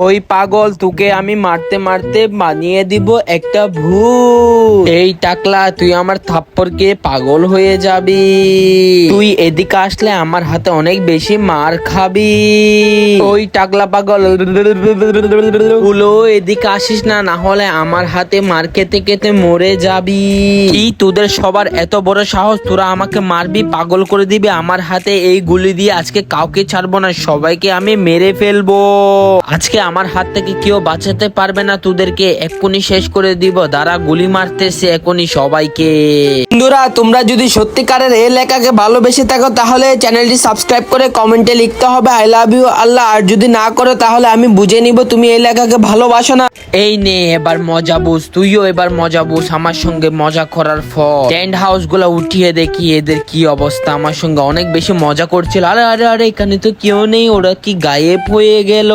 ওই পাগল, তোকে আমি মারতে মারতে বানিয়ে দিব একটা ভূত। এই টাকলা, তুই আমার থাপ্পড় খেয়ে পাগল হয়ে যাবি। তুই এদিকে আসলে আমার হাতে অনেক বেশি মার খাবি। ওই টাকলা পাগল, উলো এদিকে আসিস না, না হলে আমার হাতে মার খেতে খেতে মরে যাবি। কি তোদের সবার এত বড় সাহস, তোরা আমাকে মারবি, পাগল করে দিবি আমার হাতে এই গুলি দিয়ে? আজকে কাউকে ছাড়বো না, সবাইকে আমি মেরে ফেলবো। আজকে আমার হাত থেকে কেউ বাঁচাতে পারবে না, তোদেরকে এক্ষুনি শেষ করে দিব। দাঁড়া, গুলি মারতেছে এখনই সবাইকে। বন্ধুরা, তোমরা যদি সত্যিকারের এই লেখাকে ভালোবেসে থাকো তাহলে চ্যানেলটি সাবস্ক্রাইব করে কমেন্টে লিখতে হবে আই লাভ ইউ আল্লাহ। আর যদি না করো তাহলে আমি বুঝে নিব তুমি এই লেখাকে ভালোবাসো না। এই নে, এবার মজা বুঝ, তুইও এবার মজা বুঝ আমার সঙ্গে মজা করার ফল। টেন্ট হাউস গুলা উঠিয়ে দেখি এদের কি অবস্থা। আমার সঙ্গে অনেক বেশি মজা করছিল। আরে আরে আরে, এখানে তো কেউ নেই, ওরা কি গায়েব হয়ে গেল?